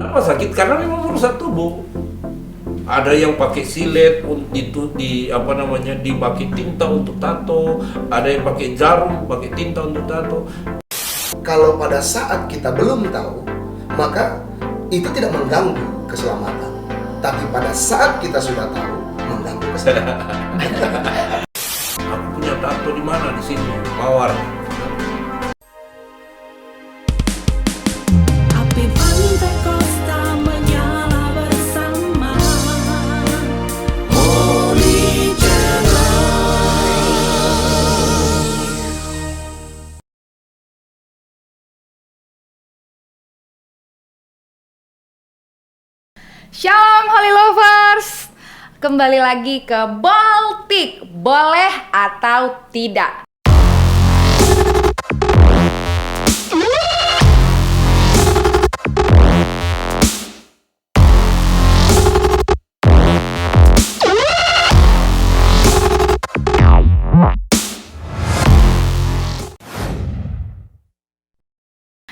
Kenapa sakit? Karena memang merusak tubuh. Ada yang pakai silet itu dipakai tinta untuk tato, ada yang pakai jarum, pakai tinta untuk tato. Kalau pada saat kita belum tahu, maka itu tidak mengganggu keselamatan. Tapi pada saat kita sudah tahu, mengganggu keselamatan. Aku punya tato di mana? Di sini, Mawar. Api pantai Kosta menyala bersama Holy Shalom Holy Lovers, kembali lagi ke Baltik, boleh atau tidak?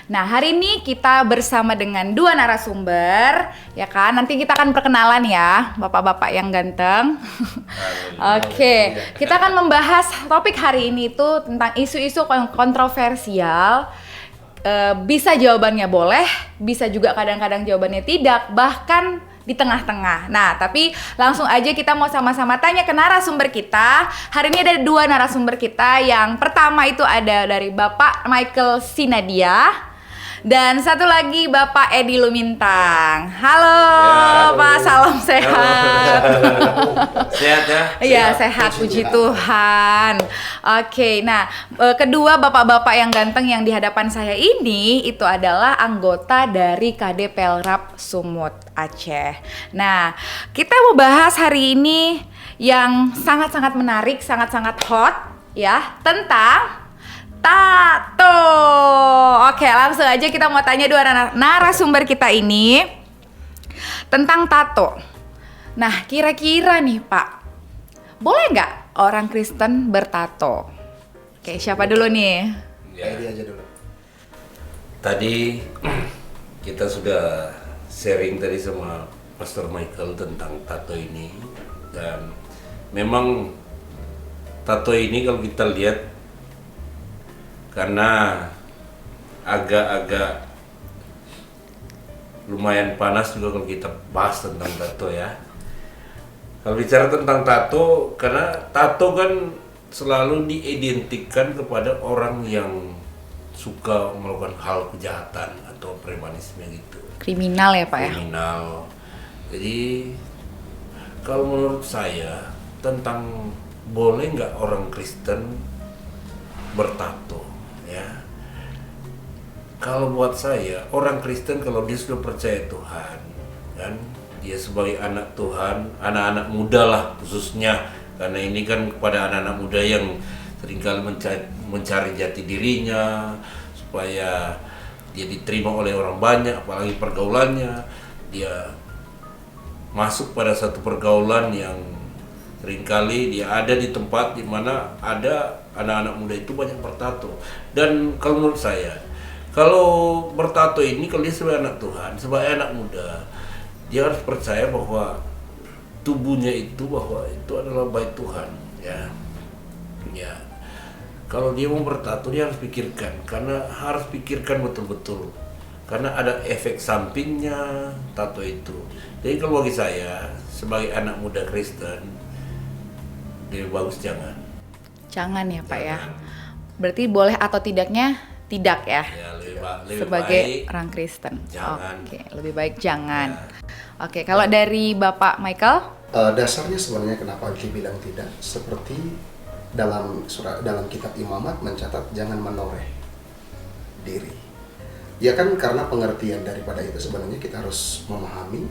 Nah, hari ini kita bersama dengan dua narasumber, ya kan? Nanti kita akan perkenalan ya, bapak-bapak yang ganteng. Oke, kita akan membahas topik hari ini itu tentang isu-isu kontroversial. Bisa jawabannya boleh, bisa juga kadang-kadang jawabannya tidak, bahkan di tengah-tengah. Nah, tapi langsung aja kita mau sama-sama tanya ke narasumber kita. Hari ini ada dua narasumber kita. Yang pertama itu ada dari Bapak Michael Sinadia. Dan satu lagi Bapak Edi Lumintang. Halo, ya, Pak, salam sehat. Sehat ya? Iya, sehat, puji Tuhan. Oke, nah kedua bapak-bapak yang ganteng yang di hadapan saya ini itu adalah anggota dari KD Pelrap Sumut Aceh. Nah, kita mau bahas hari ini yang sangat-sangat menarik, sangat-sangat hot ya, tentang tato. Oke, langsung aja kita mau tanya dua narasumber kita ini tentang tato. Nah, kira-kira nih Pak, boleh nggak orang Kristen bertato? Oke, siapa dulu nih? Ya. Edi aja dulu. Tadi kita sudah sharing tadi sama Pastor Michael tentang tato ini, dan memang tato ini kalau kita lihat karena agak-agak lumayan panas juga kalau kita bahas tentang tato ya. Kalau bicara tentang tato, karena tato kan selalu diidentikan kepada orang yang suka melakukan hal kejahatan atau premanisme gitu. Kriminal ya Pak ya? Kriminal. Jadi kalau menurut saya tentang boleh nggak orang Kristen bertato ya. Kalau buat saya, orang Kristen kalau dia sudah percaya Tuhan, kan, dia sebagai anak Tuhan, anak-anak muda lah khususnya, karena ini kan kepada anak-anak muda yang seringkali mencari jati dirinya, supaya dia diterima oleh orang banyak, apalagi pergaulannya, dia masuk pada satu pergaulan yang seringkali dia ada di tempat di mana ada anak-anak muda itu banyak bertato. Dan kalau menurut saya, kalau bertato ini, kalau dia sebagai anak Tuhan, sebagai anak muda, dia harus percaya bahwa tubuhnya itu, bahwa itu adalah bait Tuhan ya. Ya. Kalau dia mau bertato, dia harus pikirkan, karena harus pikirkan betul-betul. Karena ada efek sampingnya tato itu. Jadi kalau bagi saya sebagai anak muda Kristen, lebih bagus jangan. Jangan ya Pak ya. Berarti boleh atau tidaknya tidak ya? Ya lebih sebagai baik orang Kristen. jangan. Oke, lebih baik jangan. Ya. Oke, kalau dari Bapak Michael? Dasarnya sebenarnya kenapa dibilang tidak, seperti dalam kitab Imamat mencatat jangan menoreh diri. Ya kan, karena pengertian daripada itu sebenarnya kita harus memahami,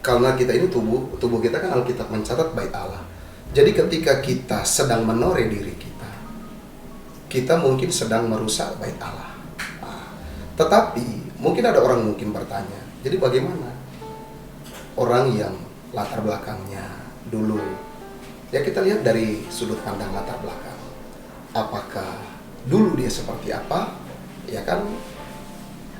karena kita ini tubuh kita kan Alkitab mencatat bait Allah. Jadi ketika kita sedang menoreh diri kita mungkin sedang merusak bait Allah. Nah, tetapi mungkin ada orang mungkin bertanya, jadi bagaimana orang yang latar belakangnya dulu, ya kita lihat dari sudut pandang latar belakang, apakah dulu dia seperti apa, ya kan,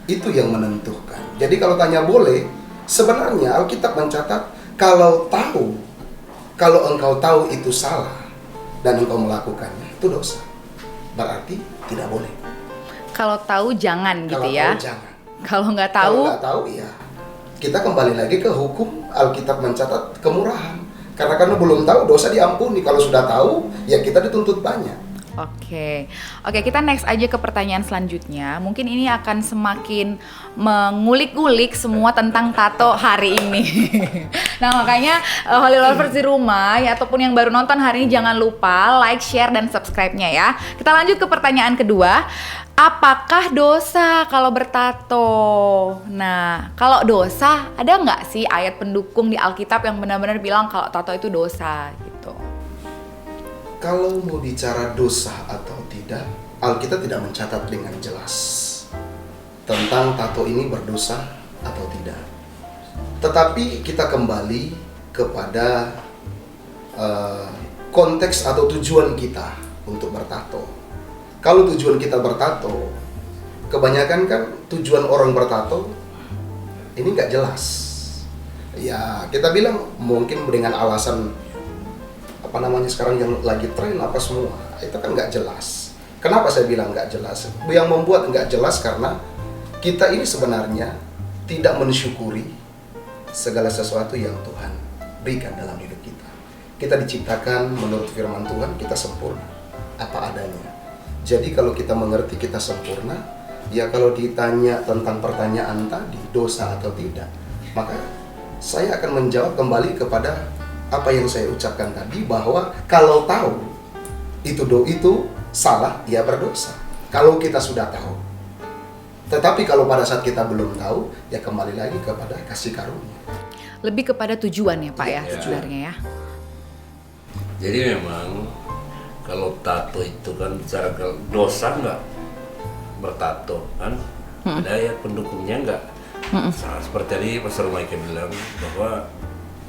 Itu yang menentukan. Jadi kalau tanya boleh, sebenarnya Alkitab mencatat kalau engkau tahu itu salah dan engkau melakukannya, itu dosa. Berarti tidak boleh. Kalau tahu jangan gitu Kalau ya. tahu jangan. Kalau nggak Kalau tahu, nggak tahu ya kita kembali lagi ke hukum. Alkitab mencatat kemurahan. Karena belum tahu dosa diampuni. Kalau sudah tahu ya kita dituntut banyak. Oke, kita next aja ke pertanyaan selanjutnya. Mungkin ini akan semakin mengulik-ngulik semua tentang tato hari ini. Nah makanya Holy Lovers di rumah ya ataupun yang baru nonton hari ini jangan lupa like, share, dan subscribe-nya ya. Kita lanjut ke pertanyaan kedua. Apakah dosa kalau bertato? Nah, kalau dosa ada nggak sih ayat pendukung di Alkitab yang benar-benar bilang kalau tato itu dosa gitu? Kalau mau bicara dosa atau tidak, Alkitab tidak mencatat dengan jelas tentang tato ini berdosa atau tidak. Tetapi kita kembali kepada konteks atau tujuan kita untuk bertato. Kalau tujuan kita bertato, kebanyakan kan tujuan orang bertato ini nggak jelas. Ya kita bilang mungkin dengan alasan sekarang yang lagi tren apa semua, itu kan nggak jelas. Kenapa saya bilang nggak jelas? Yang membuat nggak jelas karena kita ini sebenarnya tidak mensyukuri segala sesuatu yang Tuhan berikan dalam hidup kita. Kita diciptakan menurut firman Tuhan, kita sempurna apa adanya. Jadi kalau kita mengerti kita sempurna, ya kalau ditanya tentang pertanyaan tadi dosa atau tidak, maka saya akan menjawab kembali kepada apa yang saya ucapkan tadi, bahwa kalau tahu itu salah, ya berdosa. Kalau kita sudah tahu. Tetapi kalau pada saat kita belum tahu, ya kembali lagi kepada kasih karunia. Lebih kepada tujuan ya Pak ya sebenarnya ya. Jadi memang kalau tato itu kan bicara dosa nggak bertato kan, ada ya pendukungnya nggak. Nah, seperti tadi Pastor Michael bilang bahwa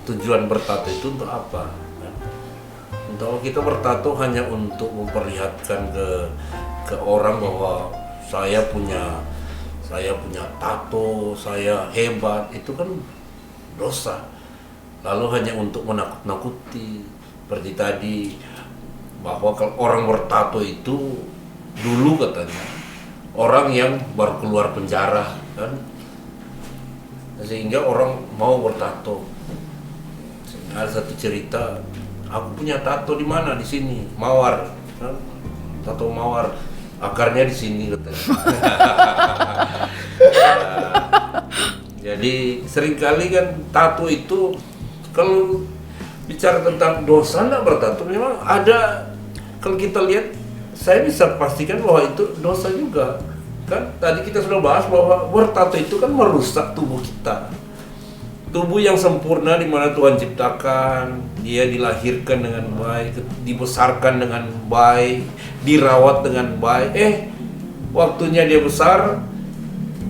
tujuan bertato itu untuk apa? Untuk kita bertato hanya untuk memperlihatkan ke orang bahwa saya punya tato, saya hebat, itu kan dosa. Lalu hanya untuk menakut-nakuti, seperti tadi bahwa kalau orang bertato itu dulu katanya orang yang baru keluar penjara kan, sehingga orang mau bertato. Ada satu cerita, aku punya tato di mana? Di sini, mawar, kan? Tato mawar, akarnya di sini katanya. Jadi seringkali kan tato itu kalau bicara tentang dosa nggak bertato, memang ada. Kalau kita lihat, saya bisa pastikan bahwa itu dosa juga. Kan tadi kita sudah bahas bahwa bertato itu kan merusak tubuh kita. Tubuh yang sempurna di mana Tuhan ciptakan, dia dilahirkan dengan baik, dibesarkan dengan baik, dirawat dengan baik. Waktunya dia besar,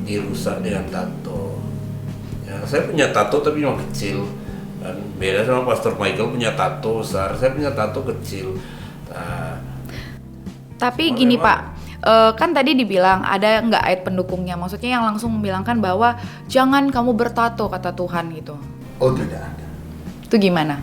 dirusak dengan tato. Ya, saya punya tato tapi memang kecil. Dan beda sama Pastor Michael punya tato besar, saya punya tato kecil. Nah, tapi gini Pak, kan tadi dibilang ada nggak ayat pendukungnya, maksudnya yang langsung membilangkan bahwa jangan kamu bertato kata Tuhan gitu. Oh tidak ada. Itu gimana?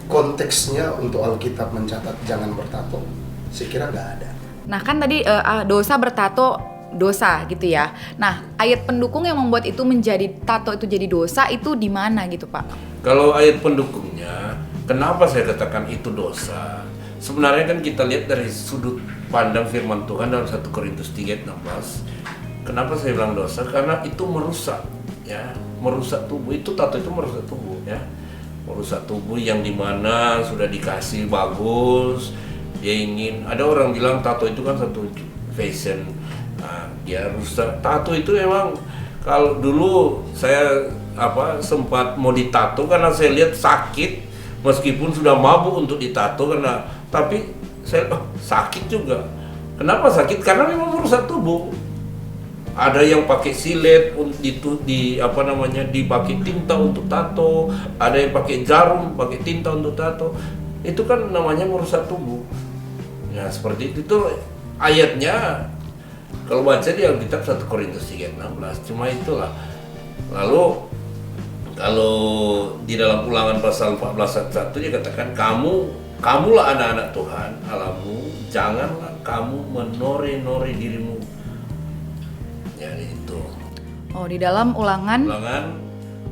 Konteksnya untuk Alkitab mencatat jangan bertato, saya kira nggak ada. Nah kan tadi dosa bertato dosa gitu ya. Nah ayat pendukung yang membuat itu menjadi tato itu jadi dosa itu di mana gitu Pak? kalau ayat pendukungnya, kenapa saya katakan itu dosa? Sebenarnya kan kita lihat dari sudut pandang firman Tuhan dalam 1 Korintus 3:16. Kenapa saya bilang dosa? Karena itu merusak, ya, merusak tubuh. Itu tato itu merusak tubuh, ya, merusak tubuh yang dimana sudah dikasih bagus. Dia ingin, ada orang bilang tato itu kan satu fashion. Nah, dia rusak. Tato itu memang kalau dulu saya sempat mau ditato karena saya lihat sakit, meskipun sudah mabuk untuk ditato tapi saya sakit juga. Kenapa sakit? Karena memang merusak tubuh. Ada yang pakai silet dipakai tinta untuk tato, ada yang pakai jarum, pakai tinta untuk tato. Itu kan namanya merusak tubuh. Ya seperti itu tuh ayatnya. Kalau baca di Alkitab 1 Korintus 3:16, cuma itulah. Lalu kalau di dalam Ulangan pasal 14 ayat 1 dia katakan kamulah anak-anak Tuhan Allahmu, janganlah kamu menore-nore dirimu. Jadi itu. Oh, di dalam Ulangan. Ulangan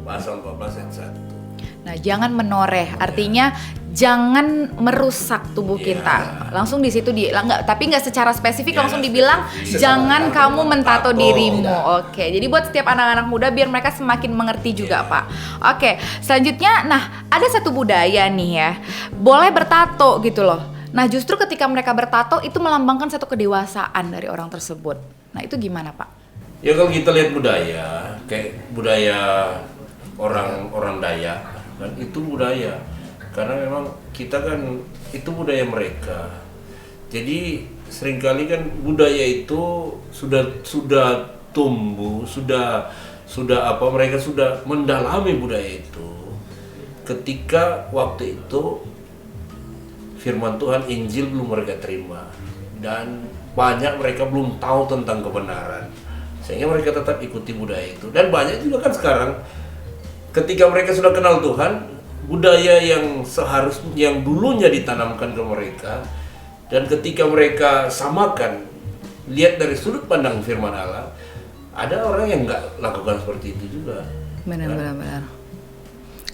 pasal 14 ayat 1. Nah, jangan menoreh, artinya jangan merusak tubuh Iya. kita. Langsung di situ tapi nggak secara spesifik Iya, langsung nggak dibilang spesifik. jangan Secara kamu mentato mentato. dirimu. Tidak. Oke, jadi buat setiap anak-anak muda biar mereka semakin mengerti juga, Iya. Pak. Oke, selanjutnya, nah ada satu budaya nih ya, boleh bertato gitu loh. Nah, justru ketika mereka bertato itu melambangkan satu kedewasaan dari orang tersebut. Nah, itu gimana, Pak? Ya kalau kita lihat budaya, kayak budaya orang Dayak, kan itu budaya. Karena memang kita kan itu budaya mereka. Jadi seringkali kan budaya itu sudah tumbuh, sudah mereka sudah mendalami budaya itu. Ketika waktu itu firman Tuhan Injil belum mereka terima dan banyak mereka belum tahu tentang kebenaran. Sehingga mereka tetap ikuti budaya itu. Dan banyak juga kan sekarang ketika mereka sudah kenal Tuhan, budaya yang dulunya ditanamkan ke mereka, dan ketika mereka samakan, lihat dari sudut pandang firman Allah, ada orang yang nggak lakukan seperti itu juga. Benar.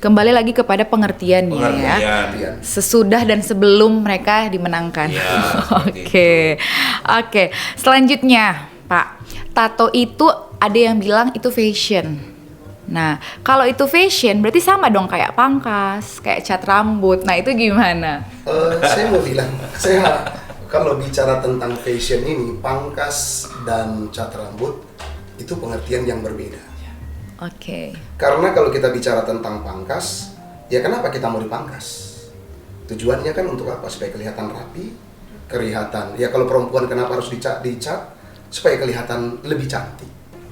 Kembali lagi kepada pengertiannya ya. Pengertian. Sesudah dan sebelum mereka dimenangkan. Ya, seperti Oke. Selanjutnya, Pak, tato itu ada yang bilang itu fashion. Nah, kalau itu fashion berarti sama dong kayak pangkas, kayak cat rambut. Nah, itu gimana? Saya mau bilang, kalau bicara tentang fashion ini, pangkas dan cat rambut itu pengertian yang berbeda. Oke. Karena kalau kita bicara tentang pangkas, ya kenapa kita mau dipangkas? Tujuannya kan untuk apa? Supaya kelihatan rapi, kelihatan. Ya kalau perempuan kenapa harus dicat? Supaya kelihatan lebih cantik,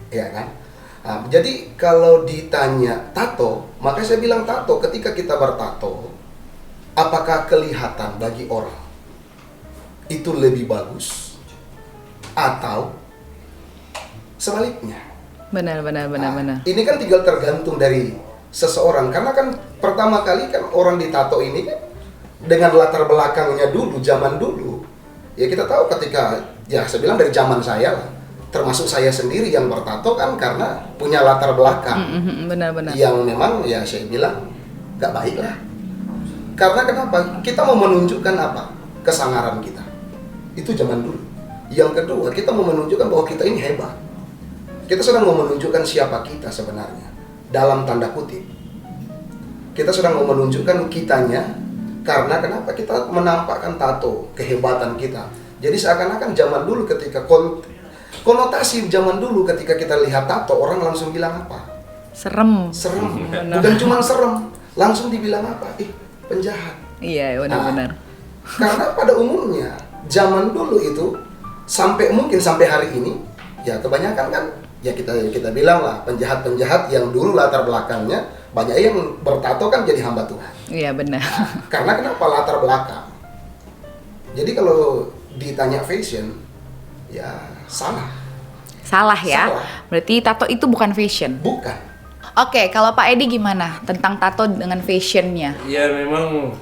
ya kan? Nah, jadi kalau ditanya tato, maka saya bilang tato. Ketika kita bertato, apakah kelihatan bagi orang itu lebih bagus atau sebaliknya? Benar. Ini kan tinggal tergantung dari seseorang. Karena kan pertama kali kan orang ditato ini kan dengan latar belakangnya dulu, zaman dulu. Ya kita tahu ketika, ya saya bilang dari zaman saya lah, termasuk saya sendiri yang bertato kan karena punya latar belakang Benar. yang memang ya saya bilang gak baik lah. Karena kenapa? Kita mau menunjukkan apa? Kesangaran kita. Itu zaman dulu. Yang kedua, kita mau menunjukkan bahwa kita ini hebat. Kita sedang mau menunjukkan siapa kita sebenarnya. Dalam tanda kutip. Kita sedang mau menunjukkan kitanya. Karena kenapa? Kita menampakkan tato, kehebatan kita. Jadi seakan-akan zaman dulu ketika konotasi zaman dulu ketika kita lihat tato, orang langsung bilang apa? Serem. Bukan cuma serem, langsung dibilang apa? Penjahat. Iya, benar. Karena pada umumnya zaman dulu itu mungkin sampai hari ini, ya kebanyakan kan ya kita bilang lah penjahat-penjahat yang dulu latar belakangnya banyak yang bertato kan jadi hamba Tuhan. Iya, benar. Karena kenapa? Latar belakang. Jadi kalau ditanya fashion, ya salah. Salah ya. Salah. Berarti tato itu bukan fashion. Bukan. Oke, kalau Pak Edi gimana tentang tato dengan fashionnya? Ya memang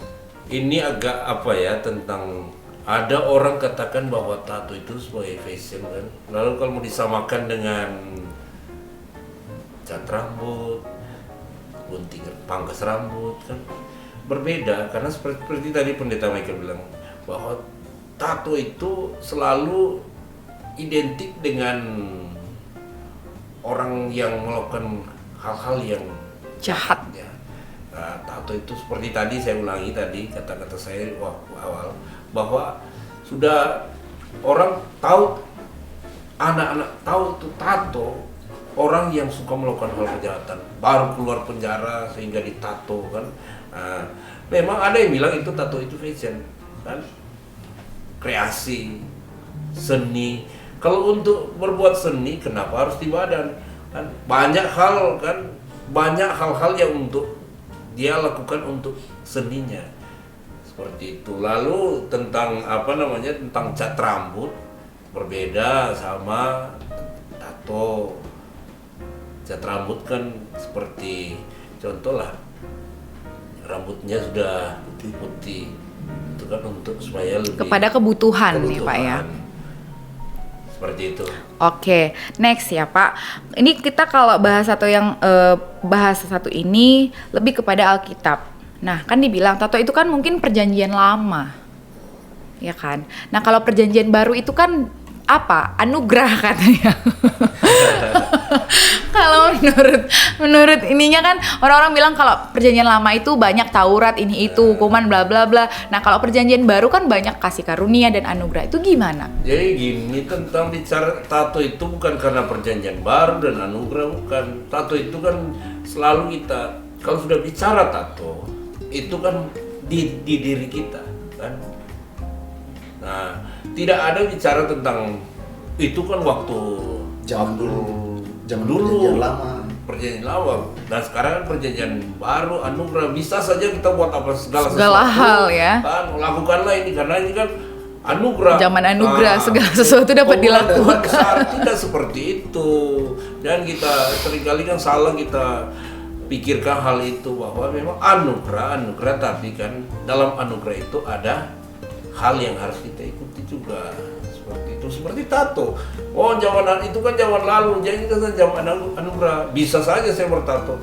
ini agak apa ya, tentang ada orang katakan bahwa tato itu sebagai fashion kan. Lalu kalau mau disamakan dengan cat rambut, gunting pangkas rambut kan berbeda, karena seperti tadi Pendeta Michael bilang bahwa tato itu selalu identik dengan orang yang melakukan hal-hal yang Jahat. ya. Nah, tato itu seperti tadi saya ulangi tadi kata-kata saya waktu awal bahwa sudah orang tahu, anak-anak tahu itu tato orang yang suka melakukan hal kejahatan baru keluar penjara sehingga ditato kan. Nah, memang ada yang bilang itu tato itu fashion kan, kreasi seni. Kalau untuk berbuat seni kenapa harus di badan kan? Banyak hal-hal yang untuk dia lakukan untuk seninya seperti itu. Lalu tentang tentang cat rambut, berbeda sama tato. Cat rambut kan seperti contoh lah, rambutnya sudah putih, itu kan untuk supaya lebih Kepada kebutuhan nih Pak ya. Seperti itu. Oke, next ya Pak. Ini kita kalau bahas bahas satu ini lebih kepada Alkitab. Nah, kan dibilang tato itu kan mungkin perjanjian lama. Ya kan? Nah, kalau perjanjian baru itu kan apa? Anugerah katanya. Kalau menurut ininya kan orang-orang bilang kalau perjanjian lama itu banyak Taurat ini itu hukuman bla bla bla. Nah, kalau perjanjian baru kan banyak kasih karunia dan anugerah. Itu gimana? Jadi gini, tentang bicara tato itu bukan karena perjanjian baru dan anugerah, bukan. Tato itu kan selalu kita, kalau sudah bicara tato, itu kan di diri kita kan. Nah, tidak ada bicara tentang itu kan waktu Zaman dulu perjanjian lama. perjanjian lama. Dan sekarang kan perjanjian baru, anugerah, bisa saja kita buat apa segala Segala sesuatu, hal ya. kan lakukanlah ini karena ini kan anugerah. Zaman anugerah, segala sesuatu dapat hubungan dengan dilakukan. besar, tidak seperti itu. Dan kita seringkali kan salah kita pikirkan hal itu bahwa memang anugerah, tapi kan dalam anugerah itu ada hal yang harus kita ikuti juga. Seperti itu, seperti tato. Oh, zaman itu kan zaman lalu, jadi kan zaman anugerah. Bisa saja saya bertato.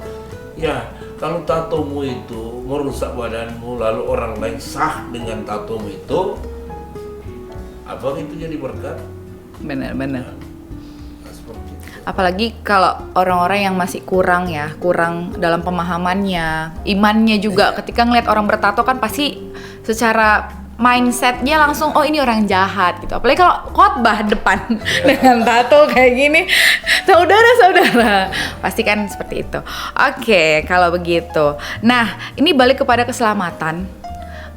Ya, kalau tatomu itu merusak badanmu, lalu orang lain sah dengan tatomu itu, apa itu jadi berkat? Benar-benar. Nah, seperti itu. Apalagi kalau orang-orang yang masih kurang dalam pemahamannya, imannya juga. Ketika ngeliat orang bertato kan pasti secara mindsetnya langsung, oh ini orang jahat gitu. Apalagi kalau khotbah depan dengan tato kayak gini, saudara-saudara, pasti kan seperti itu. Oke, kalau begitu. Nah, ini balik kepada keselamatan.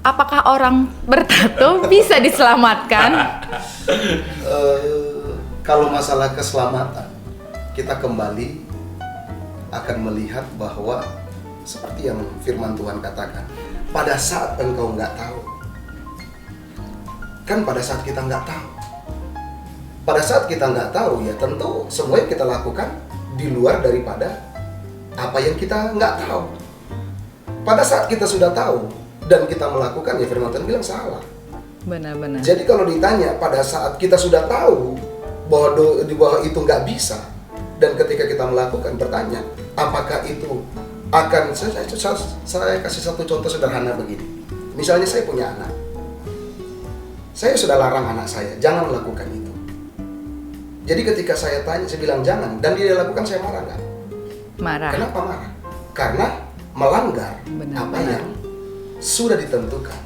Apakah orang bertato bisa diselamatkan? Kalau masalah keselamatan, kita kembali akan melihat bahwa seperti yang firman Tuhan katakan, pada saat engkau nggak tahu, kan pada saat kita nggak tahu, pada saat kita nggak tahu ya tentu semua yang kita lakukan di luar daripada apa yang kita nggak tahu. Pada saat kita sudah tahu dan kita melakukan, ya firman Tuhan bilang salah. Benar-benar. Jadi kalau ditanya pada saat kita sudah tahu bahwa itu nggak bisa, dan ketika kita melakukan, bertanya apakah itu akan, saya kasih satu contoh sederhana begini. Misalnya saya punya anak, saya sudah larang anak saya jangan melakukan itu. Jadi ketika saya tanya, saya bilang jangan, dan dia lakukan, saya marah nggak? Marah. Kenapa marah? Karena melanggar Benar, apa benar. yang sudah ditentukan.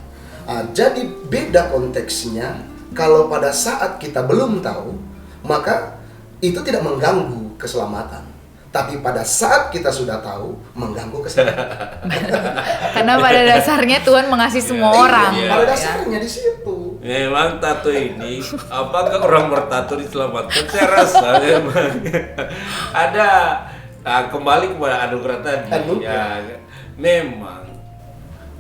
Jadi beda konteksnya. Kalau pada saat kita belum tahu, maka itu tidak mengganggu keselamatan. Tapi pada saat kita sudah tahu, mengganggu keselamatan. Karena pada dasarnya Tuhan mengasihi semua orang. Iya. Pada ya. dasarnya di situ. Memang tato ini, apakah orang bertato diselamatkan? Saya rasa memang ada. Nah, kembali kepada anugerah tadi. Anugerah. Ya, memang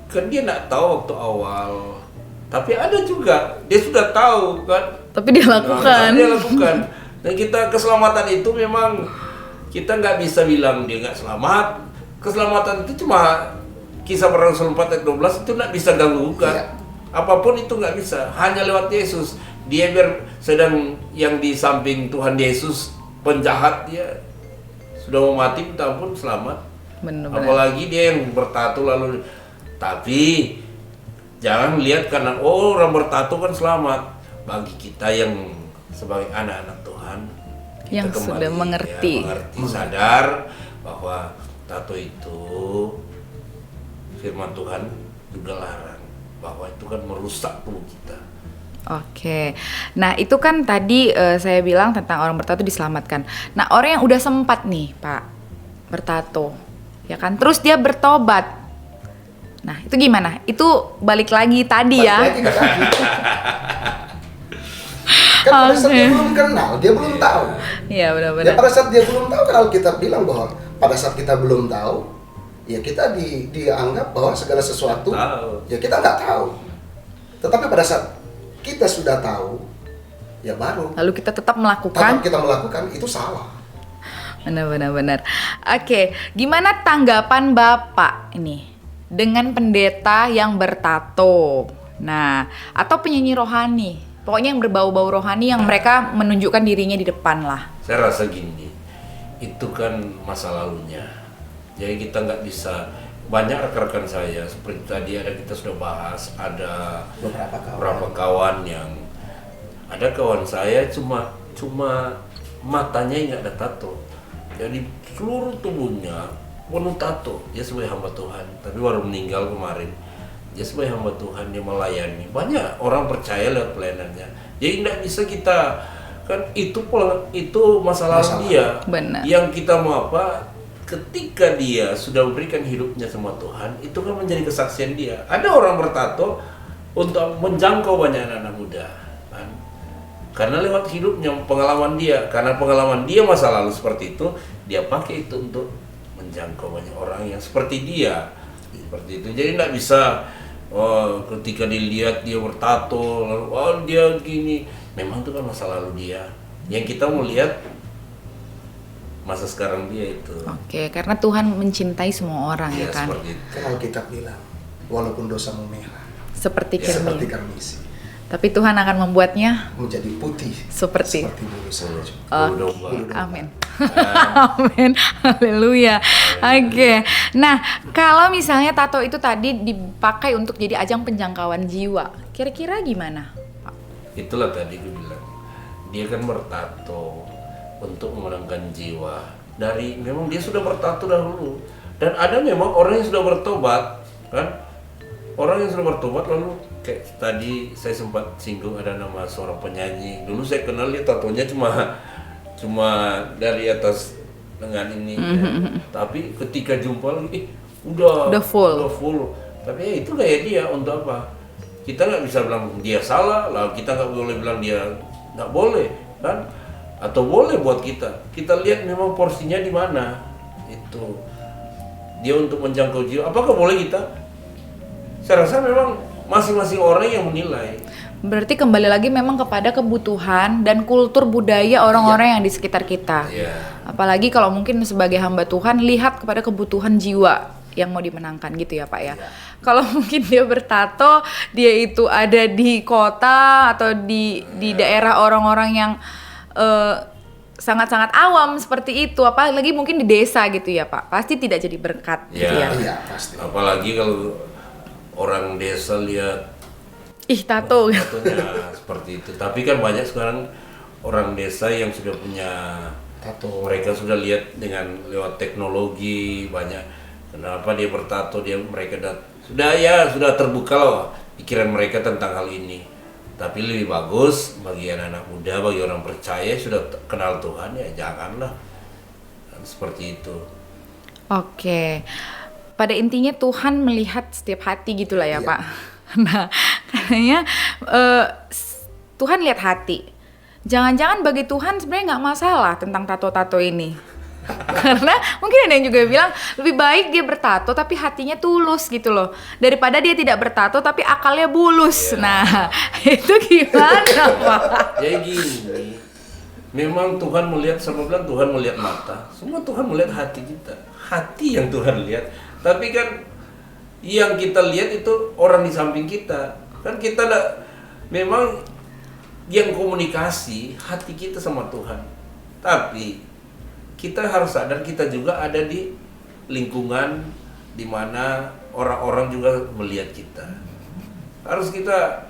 kan dia nggak tahu waktu awal, tapi ada juga dia sudah tahu kan. Tapi dia lakukan. Nah, dia lakukan. Dan kita keselamatan itu memang kita nggak bisa bilang dia nggak selamat. Keselamatan itu cuma Kisah Para Rasul 4 ayat 12 itu nggak bisa ganggu gugat. Iya. Apapun itu nggak bisa, hanya lewat Yesus. Dia sedang yang di samping Tuhan Yesus, penjahat, dia sudah mau mati, minta ampun, selamat. Benar-benar. Apalagi dia yang bertato lalu. Tapi jangan lihat karena orang bertato kan selamat. Bagi kita yang sebagai anak-anak Tuhan, kita Yang sudah mengerti. sadar bahwa tato itu firman Tuhan juga larang, bahwa itu kan merusak tubuh kita. Oke, nah itu kan tadi saya bilang tentang orang bertato diselamatkan. Nah orang yang udah sempat nih Pak bertato, ya kan, terus dia bertobat. Nah itu gimana? Itu balik lagi tadi ya. Balik lagi ke tadi. Kan pada saat dia belum kenal, dia belum tahu. Iya Ya benar-benar. pada saat dia belum tahu, kalau kita bilang bahwa pada saat kita belum tahu, ya kita dianggap bahwa segala sesuatu, Tahu. ya kita nggak tahu. Tetapi pada saat kita sudah tahu, ya baru. Lalu kita tetap melakukan. Tetap kita melakukan itu salah. Benar. Oke, gimana tanggapan Bapak ini dengan pendeta yang bertato? Nah, atau penyanyi rohani, pokoknya yang berbau-bau rohani yang mereka menunjukkan dirinya di depan lah. Saya rasa gini, itu kan masa lalunya. Jadi kita nggak bisa, banyak rekan-rekan saya seperti tadi kita sudah bahas, ada beberapa kawan yang ada kawan saya cuma matanya nggak ada tato. Jadi seluruh tubuhnya penuh tato. Dia sebagai hamba Tuhan, tapi baru meninggal kemarin. Dia sebagai hamba Tuhan, dia melayani. Banyak orang percaya lewat pelayanannya. Jadi tidak bisa kita, kan itu masa lalu dia. Benar. Yang kita mau apa? Ketika dia sudah memberikan hidupnya sama Tuhan, itu kan menjadi kesaksian dia. Ada orang bertato untuk menjangkau banyak anak-anak muda, kan? Karena lewat hidupnya, pengalaman dia, karena pengalaman dia masa lalu seperti itu, dia pakai itu untuk menjangkau banyak orang yang seperti dia, seperti itu. Jadi tidak bisa ketika dilihat dia bertato, lalu dia gini, memang itu kan masa lalu dia. Yang kita mau lihat masa sekarang dia itu. Oke, karena Tuhan mencintai semua orang ya kan. Seperti itu. Kan Alkitab bilang, walaupun dosamu merah, Seperti seperti kermit. karmisi, Tapi Tuhan akan membuatnya menjadi putih seperti. bulu salju. Bulu domba. Amin. Amin. Haleluya. Oke. Nah, kalau misalnya tato itu tadi dipakai untuk jadi ajang penjangkauan jiwa, kira-kira gimana, Pak? Itulah tadi gue bilang, dia kan bertato untuk memenangkan jiwa. Memang dia sudah bertato dahulu. Dan ada memang orang yang sudah bertobat, kan? Orang yang sudah bertobat lalu kayak tadi saya sempat singgung ada nama seorang penyanyi. Dulu saya kenal dia tatonya cuma dari atas lengan ini. Tapi ketika jumpa lagi, udah full. Tapi ya itu kayak dia, untuk apa? Kita nggak bisa bilang dia salah, lalu kita nggak boleh bilang dia nggak boleh, kan? Atau boleh buat kita. Kita lihat memang porsinya di mana. Itu dia untuk menjangkau jiwa. Apakah boleh kita? Saya rasa memang masing-masing orang yang menilai. Berarti kembali lagi memang kepada kebutuhan dan kultur budaya orang-orang yang di sekitar kita. Iya. Apalagi kalau mungkin sebagai hamba Tuhan lihat kepada kebutuhan jiwa yang mau dimenangkan gitu ya Pak ya. Kalau mungkin dia bertato, dia itu ada di kota atau di daerah orang-orang yang sangat-sangat awam seperti itu, apalagi mungkin di desa gitu ya Pak, pasti tidak jadi berkat gitu ya. Iya, pasti. Apalagi kalau orang desa lihat Tato. tatonya seperti itu. Tapi kan banyak sekarang orang desa yang sudah punya Tato. mereka sudah lihat dengan lewat teknologi banyak. Kenapa dia bertato, sudah terbuka loh pikiran mereka tentang hal ini. Tapi lebih bagus bagi anak-anak muda, bagi orang percaya sudah kenal Tuhan, ya janganlah seperti itu. Oke. Pada intinya Tuhan melihat setiap hati gitulah ya Pak. Nah, katanya Tuhan lihat hati. Jangan-jangan bagi Tuhan sebenarnya nggak masalah tentang tato-tato ini. Karena mungkin ada yang juga bilang lebih baik dia bertato tapi hatinya tulus gitu loh, daripada dia tidak bertato tapi akalnya bulus. Nah, itu gimana Pak? Jadi gini, memang Tuhan melihat, sama bilang Tuhan melihat mata, semua Tuhan melihat hati kita, hati yang Tuhan lihat. Tapi kan yang kita lihat itu orang di samping kita, kan kita memang yang komunikasi hati kita sama Tuhan. Tapi kita harus sadar kita juga ada di lingkungan di mana orang-orang juga melihat kita. Harus kita,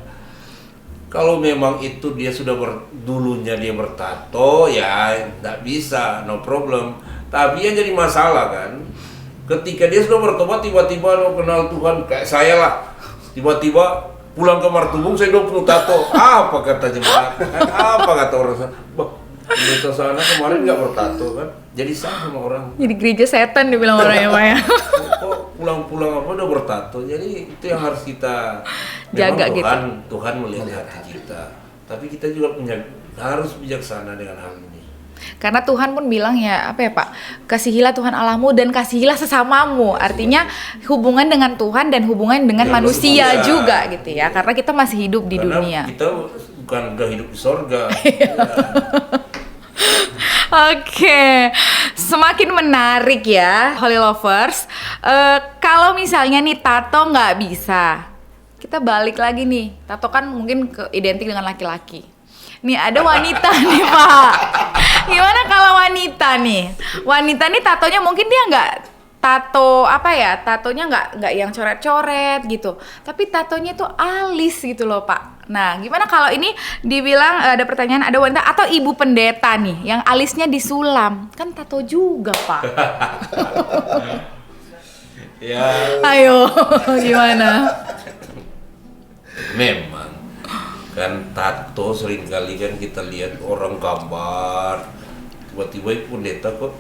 kalau memang itu dia sudah dulunya dia bertato, ya nggak bisa, no problem. Tapi yang jadi masalah kan, ketika dia sudah bertobat tiba-tiba kenal Tuhan, kayak saya lah, tiba-tiba pulang ke Martubung saya udah penuh tato. Apa kata jemaat? Apa kata orang sana? Pendeta sana kemarin nggak bertato kan, jadi sama orang. Jadi gereja setan dibilang orangnya Pak ya. Kok pulang-pulang apa udah bertato? Jadi itu yang harus kita jaga Tuhan, gitu. Tuhan melihat hati kita, tapi kita juga harus bijaksana dengan hal ini. Karena Tuhan pun bilang ya, apa ya Pak? Kasihilah Tuhan Allahmu dan kasihilah sesamamu. Artinya hubungan dengan Tuhan dan hubungan dengan manusia juga gitu ya. Karena kita masih hidup di Karena dunia. kita bukan udah hidup di sorga. Oke, semakin menarik ya, Holy Lovers. Kalau misalnya nih tato nggak bisa, kita balik lagi nih. Tato kan mungkin identik dengan laki-laki. Nih ada wanita nih Pak. Gimana kalau wanita nih? Wanita nih tatonya mungkin dia nggak tato apa ya? Tatonya nggak yang coret-coret gitu. Tapi tatonya tuh alis gitu loh Pak. Nah, gimana kalau ini dibilang ada pertanyaan ada wanita atau ibu pendeta nih yang alisnya disulam? Kan tato juga, Pak. Ya, Ayo, gimana? memang kan tato seringkali kan kita lihat orang gambar tiba-tiba pendeta kok.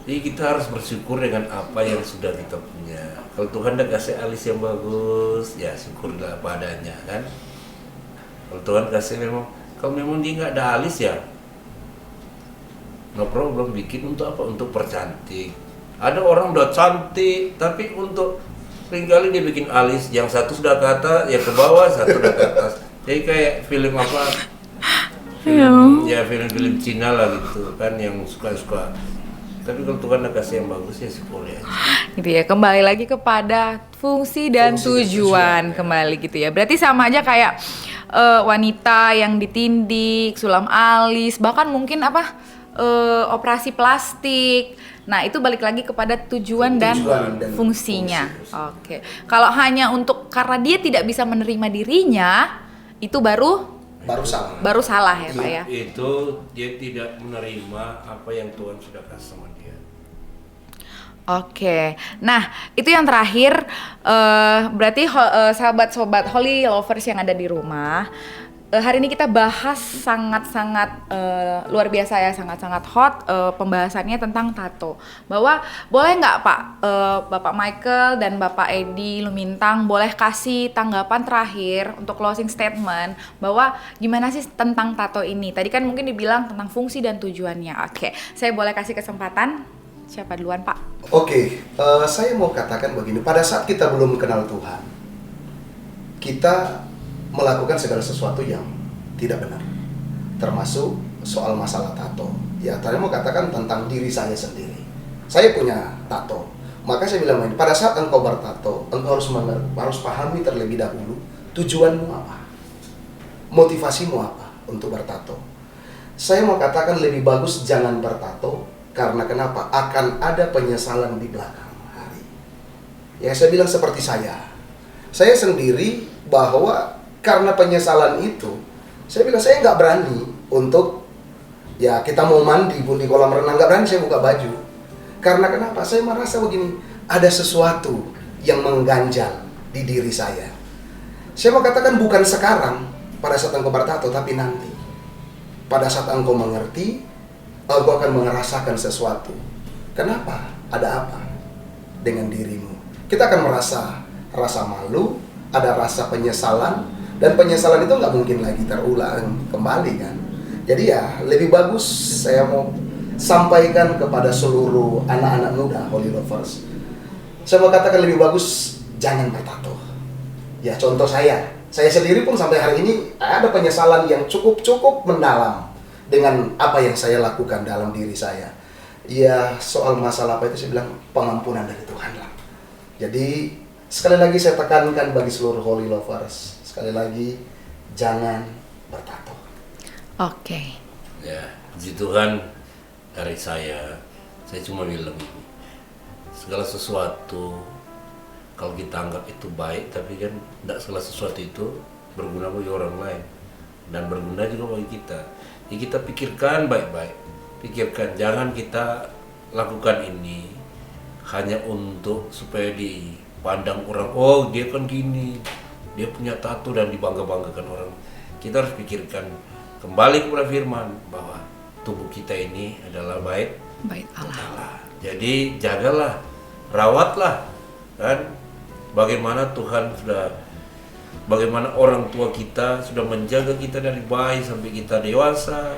Jadi kita harus bersyukur dengan apa yang sudah kita punya. Kalau Tuhan udah kasih alis yang bagus, ya syukurlah apa adanya kan. Kalau Tuhan kasih kalau memang dia nggak ada alis ya, no problem, bikin untuk apa? Untuk percantik. Ada orang udah cantik, tapi untuk seringkali dia bikin alis, yang satu sudah ke atas, yang ke bawah, satu udah ke atas. Jadi kayak film apa? Film Cina lah gitu kan, yang suka-suka. Tapi kalau Tuhan udah kasih yang bagus ya syukur ya. Gitu ya, kembali lagi kepada fungsi dan tujuan kembali gitu ya. Berarti sama aja kayak wanita yang ditindik, sulam alis, bahkan mungkin operasi plastik. Nah, itu balik lagi kepada tujuan dan fungsinya. Oke. Kalau hanya untuk karena dia tidak bisa menerima dirinya, itu baru salah ya Pak ya. Itu dia tidak menerima apa yang Tuhan sudah kasih sama dia. Oke, nah itu yang terakhir. Berarti sahabat-sobat Holy Lovers yang ada di rumah, hari ini kita bahas sangat-sangat luar biasa ya, sangat-sangat hot pembahasannya tentang tato. Bahwa boleh nggak Pak, Bapak Michael dan Bapak Edi Lumintang boleh kasih tanggapan terakhir untuk closing statement bahwa gimana sih tentang tato ini? Tadi kan mungkin dibilang tentang fungsi dan tujuannya. Oke, saya boleh kasih kesempatan. Siapa duluan Pak? Oke, saya mau katakan begini. Pada saat kita belum kenal Tuhan, kita melakukan segala sesuatu yang tidak benar, termasuk soal masalah tato. Ya, saya mau katakan tentang diri saya sendiri. Saya punya tato, maka saya bilang pada saat engkau bertato, engkau harus pahami terlebih dahulu tujuanmu apa, motivasimu apa untuk bertato. Saya mau katakan lebih bagus jangan bertato, karena kenapa? Akan ada penyesalan di belakang hari. Ya, saya bilang seperti saya sendiri bahwa karena penyesalan itu, saya bilang saya nggak berani untuk, ya kita mau mandi pun di kolam renang nggak berani saya buka baju. Karena kenapa? Saya merasa begini, ada sesuatu yang mengganjal di diri saya. Saya mau katakan bukan sekarang pada saat engkau bertato, tapi nanti. Pada saat engkau mengerti, engkau akan merasakan sesuatu. Kenapa? Ada apa dengan dirimu? Kita akan merasa rasa malu, ada rasa penyesalan. Dan penyesalan itu nggak mungkin lagi terulang kembali kan. Jadi ya lebih bagus saya mau sampaikan kepada seluruh anak-anak muda Holy Lovers. Saya mau katakan lebih bagus jangan bertato. Ya contoh saya sendiri pun sampai hari ini ada penyesalan yang cukup mendalam dengan apa yang saya lakukan dalam diri saya. Ya soal masalah apa itu saya bilang pengampunan dari Tuhan lah. Jadi sekali lagi saya tekankan bagi seluruh Holy Lovers, sekali lagi jangan bertato. Oke. Ya, puji Tuhan dari saya cuma bilang ini. Segala sesuatu kalau kita anggap itu baik, tapi kan tidak segala sesuatu itu berguna bagi orang lain dan berguna juga bagi kita. Jadi kita pikirkan baik-baik. Pikirkan, jangan kita lakukan ini hanya untuk supaya dipandang orang, oh dia kan gini, dia punya tato dan dibangga-banggakan orang. Kita harus pikirkan kembali kepada firman bahwa tubuh kita ini adalah bait Allah. Jadi jagalah, rawatlah kan, bagaimana Tuhan bagaimana orang tua kita sudah menjaga kita dari bayi sampai kita dewasa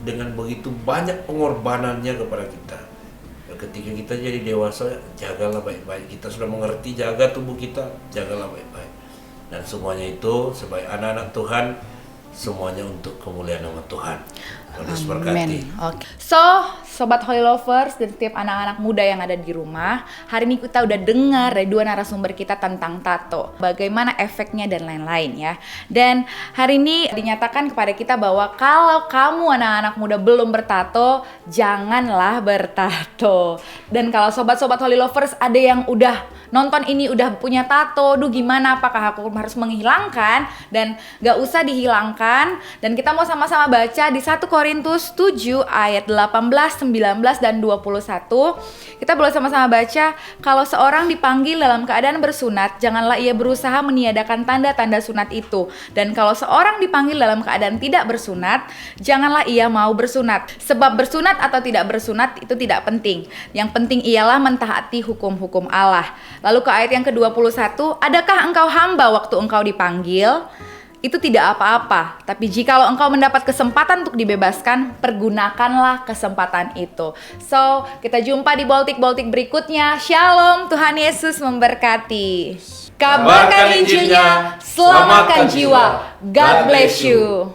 dengan begitu banyak pengorbanannya kepada kita. Ketika kita jadi dewasa, jagalah baik-baik. Kita sudah mengerti, jaga tubuh kita, jagalah baik-baik. Dan semuanya itu sebagai anak-anak Tuhan, semuanya untuk kemuliaan nama Tuhan. Tuhan Yesus berkati. Amin. Oke. So, sobat Holy Lovers dan setiap anak-anak muda yang ada di rumah, hari ini kita udah dengar dari dua narasumber kita tentang tato, bagaimana efeknya dan lain-lain ya. Dan hari ini dinyatakan kepada kita bahwa kalau kamu anak-anak muda belum bertato, janganlah bertato. Dan kalau sobat-sobat Holy Lovers ada yang udah nonton ini udah punya tato, duh gimana, apakah aku harus menghilangkan? Dan gak usah dihilangkan. Dan kita mau sama-sama baca di 1 Korintus 7 ayat 18, 19, dan 21. Kita boleh sama-sama baca, kalau seorang dipanggil dalam keadaan bersunat, janganlah ia berusaha meniadakan tanda-tanda sunat itu. Dan kalau seorang dipanggil dalam keadaan tidak bersunat, janganlah ia mau bersunat. Sebab bersunat atau tidak bersunat itu tidak penting. Yang penting ialah mentaati hukum-hukum Allah. Lalu ke ayat yang ke-21, adakah engkau hamba waktu engkau dipanggil? Itu tidak apa-apa, tapi jikalau engkau mendapat kesempatan untuk dibebaskan, pergunakanlah kesempatan itu. So, kita jumpa di Boltik-Boltik berikutnya. Shalom, Tuhan Yesus memberkati. Kabarkan Injilnya, selamatkan jiwa. God bless you.